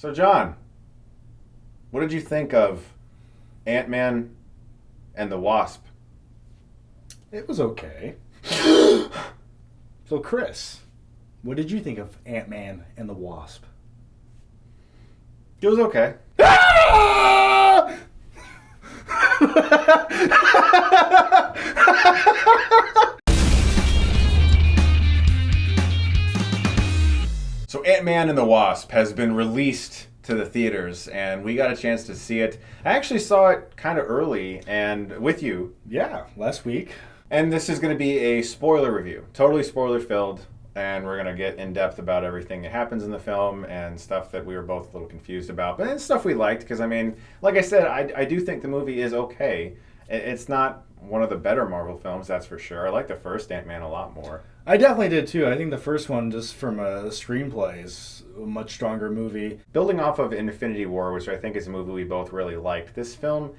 So, John, what did you think of Ant-Man and the Wasp? It was okay. So, Chris, what did you think of Ant-Man and the Wasp? It was okay. So Ant-Man and the Wasp has been released to the theaters, and we got a chance to see it. I actually saw it kind of early and with you. Yeah, last week. And this is going to be a spoiler review. Totally spoiler-filled, and we're going to get in-depth about everything that happens in the film and stuff that we were both a little confused about. But it's stuff we liked, because, I mean, like I said, I do think the movie is okay. It's not one of the better Marvel films, that's for sure. I like the first Ant-Man a lot more. I definitely did too. I think the first one, just from a screenplay, is a much stronger movie. Building off of Infinity War, which I think is a movie we both really liked, this film,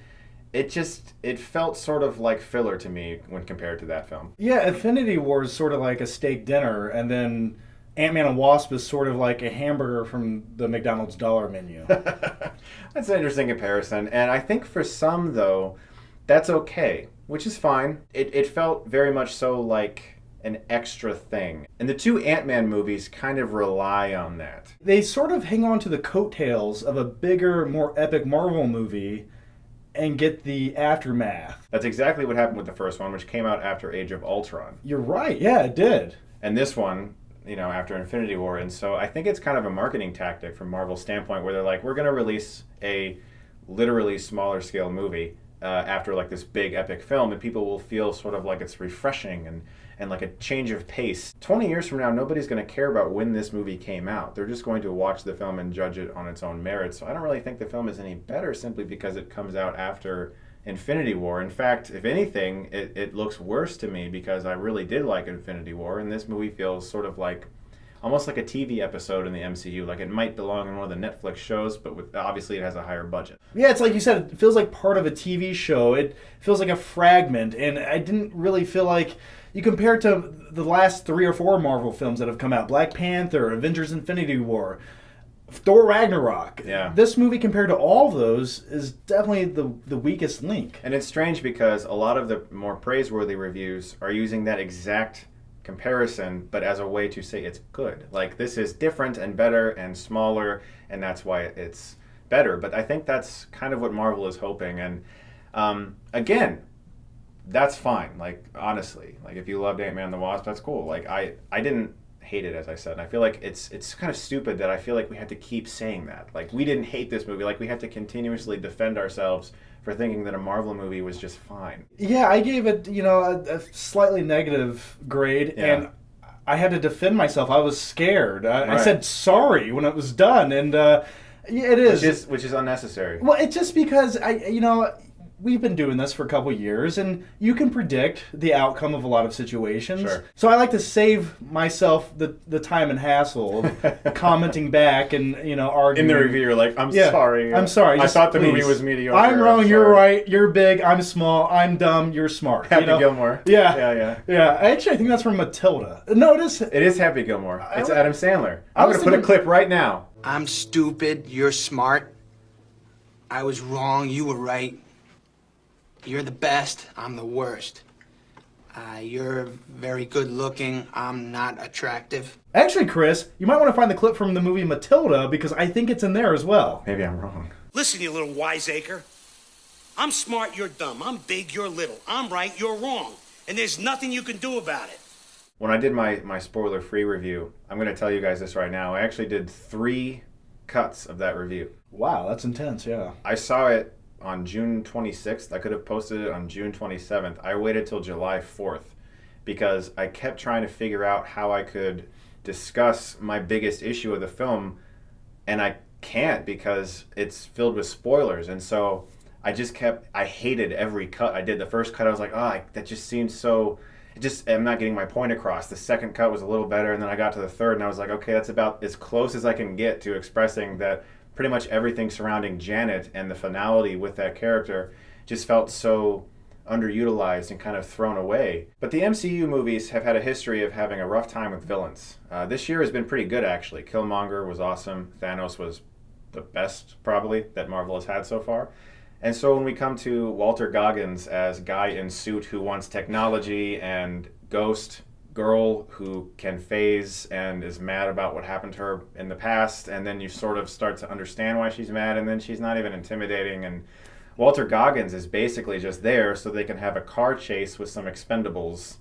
it felt sort of like filler to me when compared to that film. Yeah, Infinity War is sort of like a steak dinner, and then Ant-Man and Wasp is sort of like a hamburger from the McDonald's dollar menu. That's an interesting comparison, and I think for some, though, that's okay, which is fine. It felt very much so like an extra thing. And the two Ant-Man movies kind of rely on that. They sort of hang on to the coattails of a bigger, more epic Marvel movie and get the aftermath. That's exactly what happened with the first one, which came out after Age of Ultron. You're right, yeah, it did. And this one, after Infinity War. And so I think it's kind of a marketing tactic from Marvel's standpoint where they're like, we're going to release a literally smaller scale movie after like this big epic film, and people will feel sort of like it's refreshing and like a change of pace. 20 years from now, nobody's going to care about when this movie came out. They're just going to watch the film and judge it on its own merits. So I don't really think the film is any better simply because it comes out after Infinity War. In fact, if anything, it looks worse to me because I really did like Infinity War, and this movie feels sort of like almost like a TV episode in the MCU. Like it might belong in one of the Netflix shows, but obviously it has a higher budget. Yeah, it's like you said, it feels like part of a TV show. It feels like a fragment, and I didn't really feel like, you compare it to the last 3 or 4 Marvel films that have come out, Black Panther, Avengers Infinity War, Thor Ragnarok. Yeah. This movie compared to all of those is definitely the weakest link. And it's strange because a lot of the more praiseworthy reviews are using that exact comparison, but as a way to say it's good. Like, this is different and better and smaller, and that's why it's better. But I think that's kind of what Marvel is hoping. And again, that's fine. Like, honestly, like if you loved Ant-Man and the Wasp, that's cool. Like I didn't hate it, as I said. And I feel like it's kind of stupid that I feel like we had to keep saying that. Like, we didn't hate this movie. Like, we had to continuously defend ourselves for thinking that a Marvel movie was just fine. Yeah, I gave it, a slightly negative grade, and I had to defend myself. I was scared. I said sorry when it was done, and it is. Which is unnecessary. Well, it's just because we've been doing this for a couple years, and you can predict the outcome of a lot of situations. Sure. So I like to save myself the time and hassle of commenting back and arguing. In the review, you're like, I'm sorry. I'm sorry. I thought the movie was mediocre. I'm wrong. You're right. You're big. I'm small. I'm dumb. You're smart. Happy Gilmore. Yeah. Actually, I think that's from Matilda. No, it is. It is Happy Gilmore. It's Adam Sandler. I'm going to put a clip right now. I'm stupid. You're smart. I was wrong. You were right. You're the best, I'm the worst. You're very good looking, I'm not attractive. Actually, Chris, you might want to find the clip from the movie Matilda, because I think it's in there as well. Maybe I'm wrong. Listen, you little wiseacre. I'm smart, you're dumb. I'm big, you're little. I'm right, you're wrong. And there's nothing you can do about it. When I did my spoiler-free review, I'm going to tell you guys this right now. I actually did 3 cuts of that review. Wow, that's intense, yeah. I saw it on June 26th. I could have posted it on June 27th. I waited till July 4th because I kept trying to figure out how I could discuss my biggest issue of the film, and I can't because it's filled with spoilers. And so I hated every cut I did. The first cut, I was like, that just seems so, I'm not getting my point across. The second cut was a little better, and then I got to the third, and I was like, okay, that's about as close as I can get to expressing that pretty much everything surrounding Janet and the finality with that character just felt so underutilized and kind of thrown away. But the MCU movies have had a history of having a rough time with villains. This year has been pretty good, actually. Killmonger was awesome. Thanos was the best, probably, that Marvel has had so far. And so when we come to Walter Goggins as guy in suit who wants technology, and Ghost girl who can phase and is mad about what happened to her in the past, and then you sort of start to understand why she's mad, and then she's not even intimidating, and Walter Goggins is basically just there so they can have a car chase with some expendables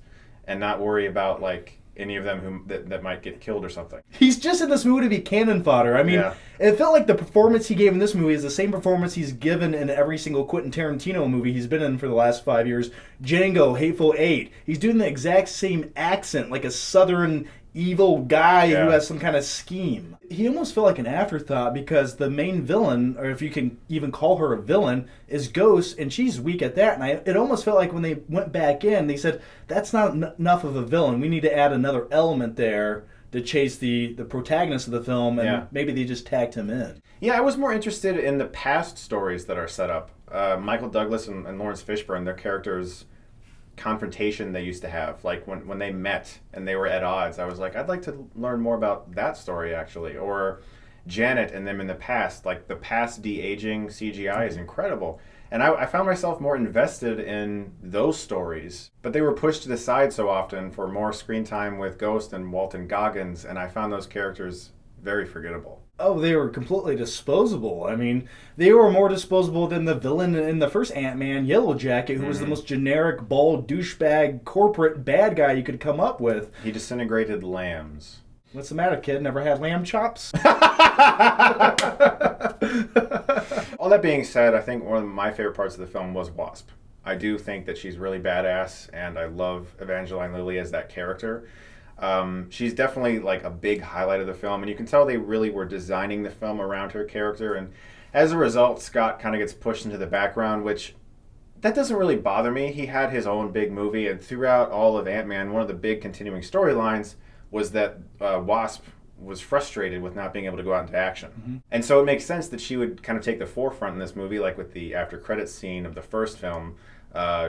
and not worry about like any of them that might get killed or something. He's just in this movie to be cannon fodder. I mean, It felt like the performance he gave in this movie is the same performance he's given in every single Quentin Tarantino movie he's been in for the last 5 years. Django, Hateful Eight. He's doing the exact same accent, like a southern evil guy who has some kind of scheme. He almost felt like an afterthought because the main villain, or if you can even call her a villain, is Ghost, and she's weak at that. And it almost felt like when they went back in, they said, that's not enough of a villain. We need to add another element there to chase the protagonist of the film, and maybe they just tagged him in. Yeah, I was more interested in the past stories that are set up. Michael Douglas and Laurence Fishburne, their characters' confrontation they used to have, like when they met and they were at odds. I was like, I'd like to learn more about that story, actually. Or Janet and them in the past, like the past de-aging CGI is incredible. And I found myself more invested in those stories, but they were pushed to the side so often for more screen time with Ghost and Walton Goggins, and I found those characters very forgettable. Oh, they were completely disposable. I mean, they were more disposable than the villain in the first Ant-Man, Yellow Jacket, who was the most generic, bald, douchebag, corporate bad guy you could come up with. He disintegrated lambs. What's the matter, kid? Never had lamb chops? All that being said, I think one of my favorite parts of the film was Wasp. I do think that she's really badass, and I love Evangeline Lilly as that character. She's definitely like a big highlight of the film, and you can tell they really were designing the film around her character, and as a result, Scott kind of gets pushed into the background, which that doesn't really bother me. He had his own big movie, and throughout all of Ant-Man, one of the big continuing storylines was that Wasp was frustrated with not being able to go out into action. Mm-hmm. And so it makes sense that she would kind of take the forefront in this movie, like with the after credits scene of the first film.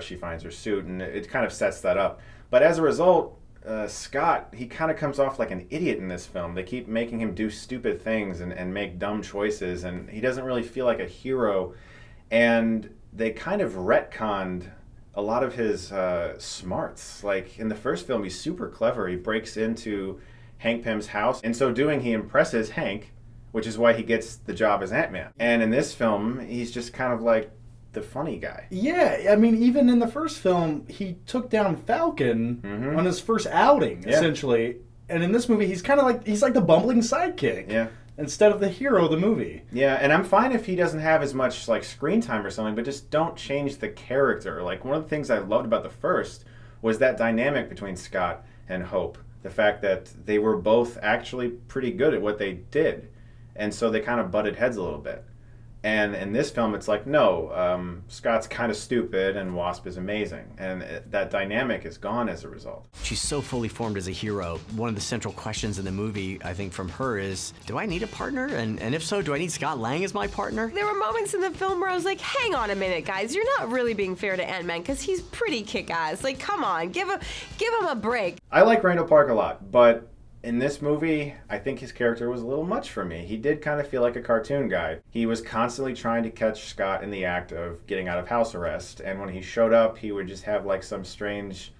She finds her suit, and it kind of sets that up. But as a result, Scott, he kind of comes off like an idiot in this film. They keep making him do stupid things and make dumb choices, and he doesn't really feel like a hero. And they kind of retconned a lot of his smarts. Like in the first film, he's super clever. He breaks into Hank Pym's house. In so doing, he impresses Hank, which is why he gets the job as Ant-Man. And in this film, he's just kind of like the funny guy. Yeah, I mean, even in the first film, he took down Falcon on his first outing, essentially. And in this movie, he's kind of like, he's like the bumbling sidekick. Yeah. Instead of the hero of the movie. Yeah, and I'm fine if he doesn't have as much like screen time or something, but just don't change the character. Like one of the things I loved about the first was that dynamic between Scott and Hope. The fact that they were both actually pretty good at what they did. And so they kind of butted heads a little bit. And in this film, it's like, no, Scott's kind of stupid and Wasp is amazing. And that dynamic is gone as a result. She's so fully formed as a hero. One of the central questions in the movie, I think, from her is, do I need a partner? And if so, do I need Scott Lang as my partner? There were moments in the film where I was like, hang on a minute, guys. You're not really being fair to Ant-Man because he's pretty kick-ass. Like, come on, give him a break. I like Randall Park a lot, but in this movie, I think his character was a little much for me. He did kind of feel like a cartoon guy. He was constantly trying to catch Scott in the act of getting out of house arrest, and when he showed up, he would just have like some strange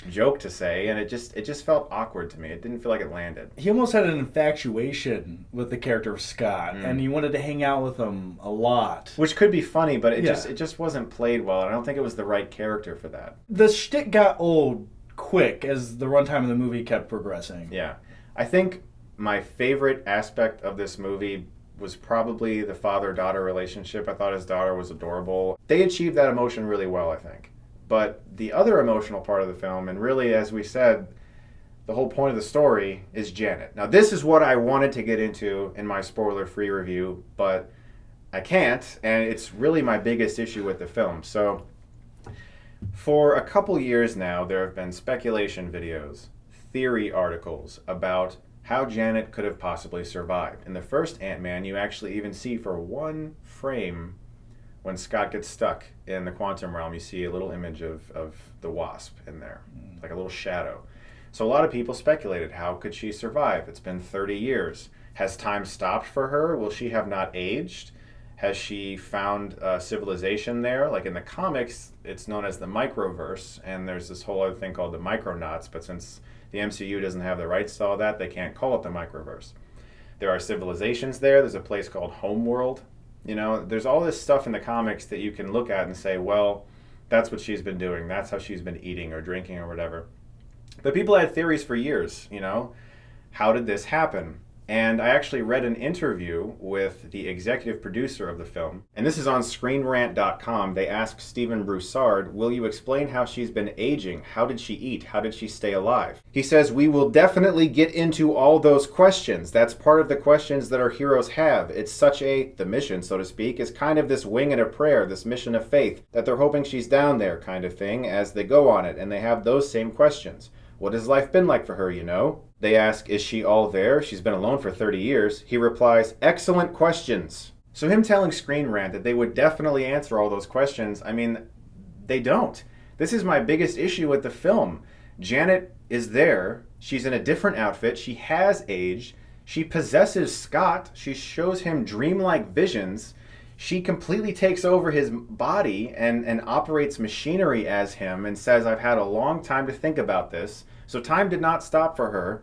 joke to say, and it just felt awkward to me. It didn't feel like it landed. He almost had an infatuation with the character of Scott, and he wanted to hang out with him a lot. Which could be funny, but it just wasn't played well, and I don't think it was the right character for that. The shtick got old quick as the runtime of the movie kept progressing. Yeah. I think my favorite aspect of this movie was probably the father-daughter relationship. I thought his daughter was adorable. They achieved that emotion really well, I think. But the other emotional part of the film, and really, as we said, the whole point of the story is Janet. Now, this is what I wanted to get into in my spoiler-free review, but I can't, and it's really my biggest issue with the film. So, for a couple years now, there have been speculation videos, theory articles about how Janet could have possibly survived. In the first Ant-Man, you actually even see for one frame when Scott gets stuck in the quantum realm, you see a little image of the Wasp in there, like a little shadow. So a lot of people speculated, how could she survive? It's been 30 years. Has time stopped for her? Will she have not aged? Has she found civilization there? Like in the comics, it's known as the microverse, and there's this whole other thing called the micronauts, but since the MCU doesn't have the rights to all that, they can't call it the microverse. There are civilizations there. There's a place called Homeworld. You know, there's all this stuff in the comics that you can look at and say, well, that's what she's been doing. That's how she's been eating or drinking or whatever. But people had theories for years, you know. How did this happen? And I actually read an interview with the executive producer of the film. And this is on ScreenRant.com. They asked Stephen Broussard, will you explain how she's been aging? How did she eat? How did she stay alive? He says, we will definitely get into all those questions. That's part of the questions that our heroes have. It's such the mission, so to speak, is kind of this wing and a prayer, this mission of faith, that they're hoping she's down there kind of thing as they go on it. And they have those same questions. What has life been like for her, you know? They ask, is she all there? She's been alone for 30 years. He replies, excellent questions. So him telling Screen Rant that they would definitely answer all those questions, I mean, they don't. This is my biggest issue with the film. Janet is there. She's in a different outfit. She has aged. She possesses Scott. She shows him dreamlike visions. She completely takes over his body and operates machinery as him and says, I've had a long time to think about this. So time did not stop for her.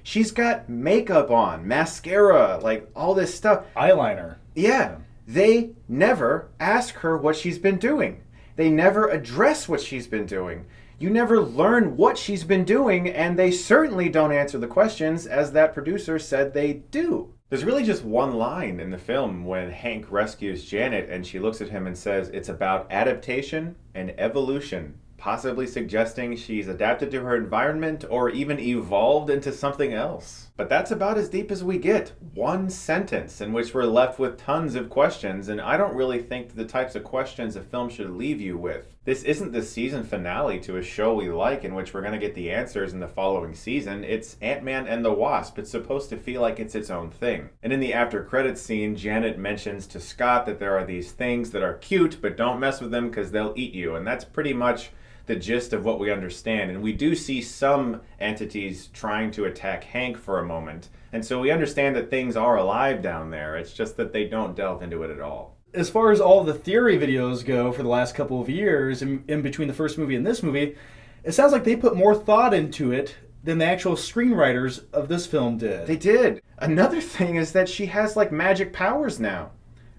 She's got makeup on, mascara, like all this stuff. Eyeliner. Yeah. They never ask her what she's been doing. They never address what she's been doing. You never learn what she's been doing, and they certainly don't answer the questions as that producer said they do. There's really just one line in the film when Hank rescues Janet and she looks at him and says, it's about adaptation and evolution, possibly suggesting she's adapted to her environment or even evolved into something else. But that's about as deep as we get. One sentence in which we're left with tons of questions, and I don't really think the types of questions a film should leave you with. This isn't the season finale to a show we like in which we're going to get the answers in the following season. It's Ant-Man and the Wasp. It's supposed to feel like it's its own thing. And in the after credits scene, Janet mentions to Scott that there are these things that are cute, but don't mess with them because they'll eat you. And that's pretty much the gist of what we understand. And we do see some entities trying to attack Hank for a moment. And so we understand that things are alive down there. It's just that they don't delve into it at all. As far as all the theory videos go for the last couple of years, in between the first movie and this movie, it sounds like they put more thought into it than the actual screenwriters of this film did. They did. Another thing is that she has like magic powers now.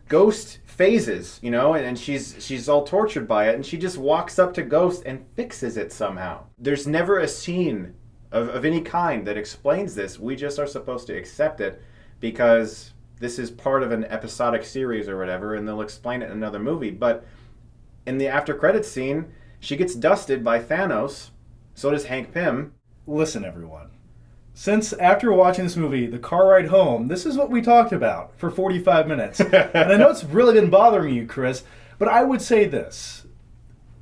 Ghost phases, you know, and she's all tortured by it, and she just walks up to Ghost and fixes it somehow. There's never a scene of any kind that explains this. We just are supposed to accept it because this is part of an episodic series or whatever, and they'll explain it in another movie. But in the after credits scene, she gets dusted by Thanos. So does Hank Pym. Listen, everyone. Since after watching this movie, the car ride home, this is what we talked about for 45 minutes. And I know it's really been bothering you, Chris, but I would say this.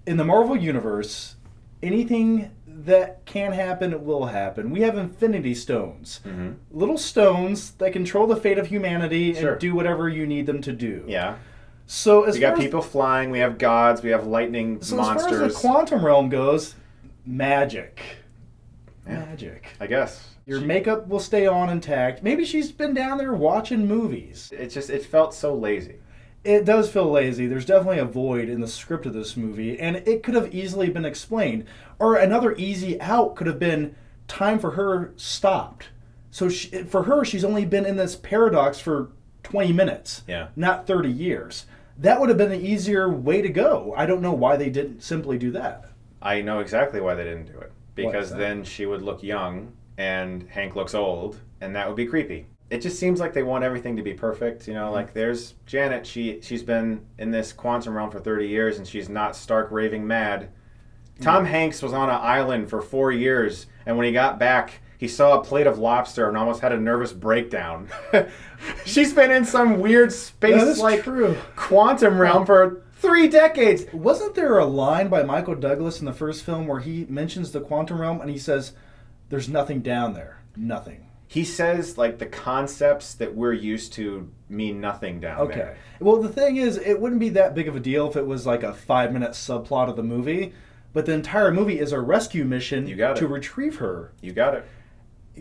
In the Marvel Universe, anything that can happen will happen. We have Infinity Stones. Mm-hmm. Little stones that control the fate of humanity and do whatever you need them to do. Yeah. So as we got people flying, we have gods, we have lightning monsters. As far as the quantum realm goes, magic. Yeah, magic. I guess. Your makeup will stay on intact. Maybe she's been down there watching movies. It felt so lazy. It does feel lazy. There's definitely a void in the script of this movie, and it could have easily been explained. Or another easy out could have been time for her stopped. So for her, she's only been in this paradox for 20 minutes, not 30 years. That would have been an easier way to go. I don't know why they didn't simply do that. I know exactly why they didn't do it. Because then she would look young, and Hank looks old, and that would be creepy. It just seems like they want everything to be perfect, you know, like there's Janet, she's been in this quantum realm for 30 years and she's not stark raving mad. Tom Hanks was on an island for 4 years, and when he got back, he saw a plate of lobster and almost had a nervous breakdown. She's been in some weird space-like quantum realm for 3 decades. Wasn't there a line by Michael Douglas in the first film where he mentions the quantum realm and he says, there's nothing down there, nothing? He says, like, the concepts that we're used to mean nothing down there. Okay. Well, the thing is, it wouldn't be that big of a deal if it was like a 5-minute subplot of the movie, but the entire movie is a rescue mission to retrieve her. You got it.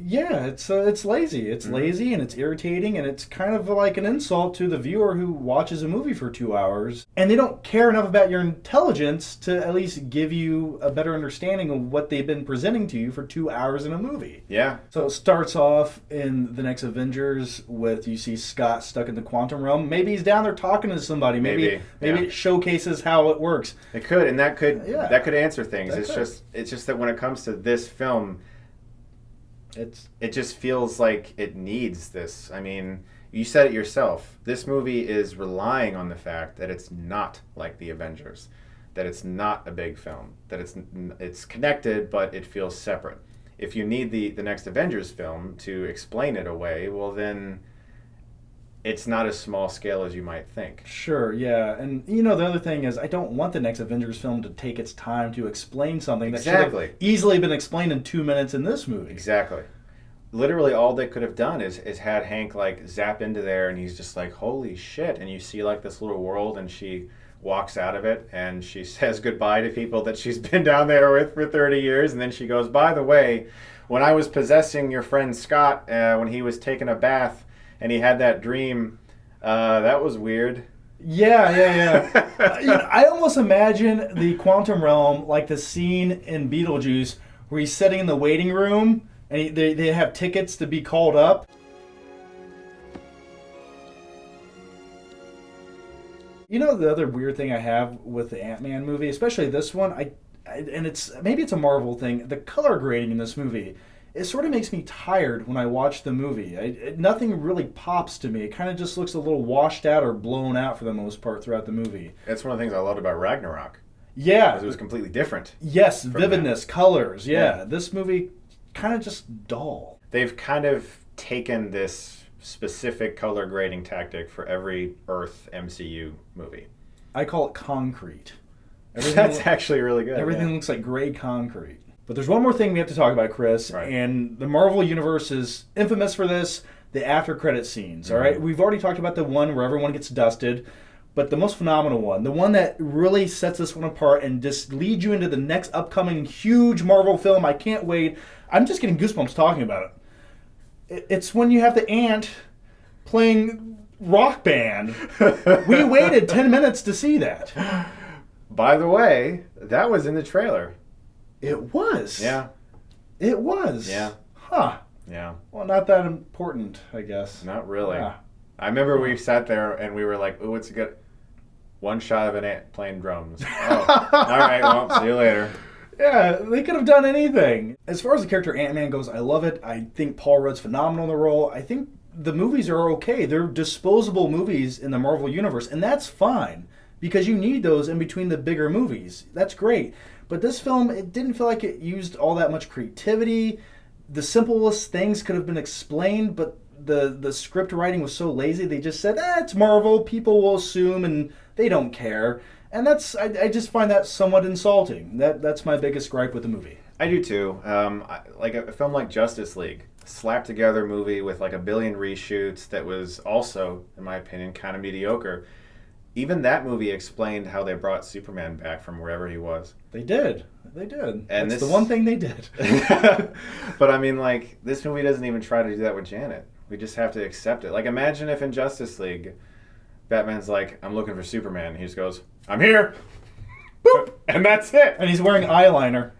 Yeah, it's lazy. It's lazy and it's irritating and it's kind of like an insult to the viewer who watches a movie for 2 hours. And they don't care enough about your intelligence to at least give you a better understanding of what they've been presenting to you for 2 hours in a movie. Yeah. So it starts off in the next Avengers with you see Scott stuck in the quantum realm. Maybe he's down there talking to somebody. Maybe it showcases how it works. It could, and that could answer things. It's just that when it comes to this film, it just feels like it needs this. I mean, you said it yourself. This movie is relying on the fact that it's not like the Avengers, that it's not a big film, that it's connected, but it feels separate. If you need the next Avengers film to explain it away, well then it's not as small scale as you might think. Sure, yeah. And the other thing is I don't want the next Avengers film to take its time to explain something that should have easily been explained in 2 minutes in this movie. Exactly. Literally all they could have done is had Hank like zap into there and he's just like, holy shit. And you see like this little world and she walks out of it and she says goodbye to people that she's been down there with for 30 years. And then she goes, by the way, when I was possessing your friend Scott, when he was taking a bath, and he had that dream. That was weird. Yeah. I almost imagine the quantum realm like the scene in Beetlejuice where he's sitting in the waiting room and they have tickets to be called up. The other weird thing I have with the Ant-Man movie, especially this one, and maybe it's a Marvel thing, the color grading in this movie. It sort of makes me tired when I watch the movie. Nothing really pops to me. It kind of just looks a little washed out or blown out for the most part throughout the movie. That's one of the things I loved about Ragnarok. Yeah. Because it was completely different. Yes, vividness, colors, yeah. This movie kind of just dull. They've kind of taken this specific color grading tactic for every Earth MCU movie. I call it concrete. That's actually really good. Everything looks like gray concrete. But there's one more thing we have to talk about, Chris, and the Marvel Universe is infamous for this, the after-credit scenes, all right? We've already talked about the one where everyone gets dusted, but the most phenomenal one, the one that really sets this one apart and just leads you into the next upcoming huge Marvel film, I can't wait. I'm just getting goosebumps talking about it. It's when you have the ant playing Rock Band. We waited 10 minutes to see that. By the way, that was in the trailer. It was. Yeah. It was. Yeah. Huh. Yeah. Well, not that important, I guess. Not really. Yeah. I remember we sat there and we were like, "Oh, it's a good one shot of an ant playing drums." Oh, all right. Well, see you later. Yeah, they could have done anything. As far as the character Ant-Man goes, I love it. I think Paul Rudd's phenomenal in the role. I think the movies are okay. They're disposable movies in the Marvel Universe, and that's fine because you need those in between the bigger movies. That's great. But this film, it didn't feel like it used all that much creativity. The simplest things could have been explained, but the script writing was so lazy. They just said, it's Marvel. People will assume, and they don't care. And I just find that somewhat insulting. That's my biggest gripe with the movie. I do too. Like a film like Justice League, slapped together movie with like a billion reshoots that was also, in my opinion, kind of mediocre. Even that movie explained how they brought Superman back from wherever he was. They did. And that's the one thing they did. But I mean, like, this movie doesn't even try to do that with Janet. We just have to accept it. Like, imagine if in Justice League, Batman's like, I'm looking for Superman. He just goes, I'm here. Boop. And that's it. And he's wearing eyeliner.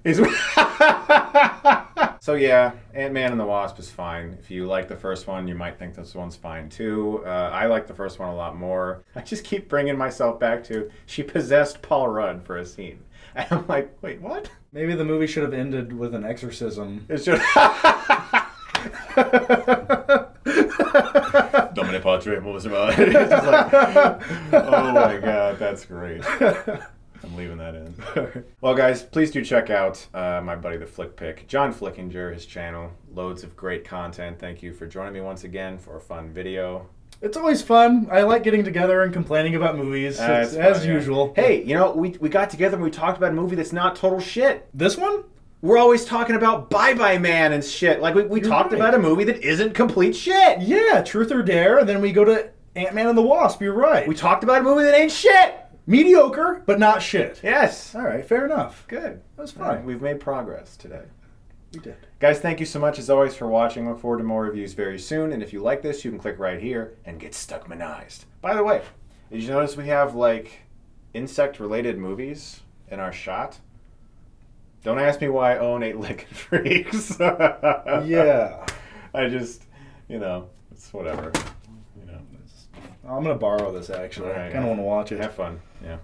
So yeah, Ant-Man and the Wasp is fine. If you like the first one, you might think this one's fine too. I like the first one a lot more. I just keep bringing myself back to she possessed Paul Rudd for a scene. And I'm like, wait, what? Maybe the movie should have ended with an exorcism. It's just Domine Patre, what was about? It's just like, oh my god, that's great. I'm leaving that in. Well, guys, please do check out my buddy the Flick Pick, John Flickinger, his channel. Loads of great content. Thank you for joining me once again for a fun video. It's always fun. I like getting together and complaining about movies, as usual. Hey, we got together and we talked about a movie that's not total shit. This one? We're always talking about Bye Bye Man and shit. Like, we talked about a movie that isn't complete shit. Yeah, Truth or Dare, and then we go to Ant-Man and the Wasp. You're right. We talked about a movie that ain't shit. Mediocre, but not shit. Yes. All right, fair enough. Good. That was fun. Right, we've made progress today. We did. Guys, thank you so much as always for watching. Look forward to more reviews very soon. And if you like this, you can click right here and get Stuckmanized. By the way, did you notice we have like insect-related movies in our shot? Don't ask me why I own 8 Lickin' Freaks. Yeah. I just, it's whatever. I'm going to borrow this, actually. All right, I kind of want to watch it. Have fun. Yeah.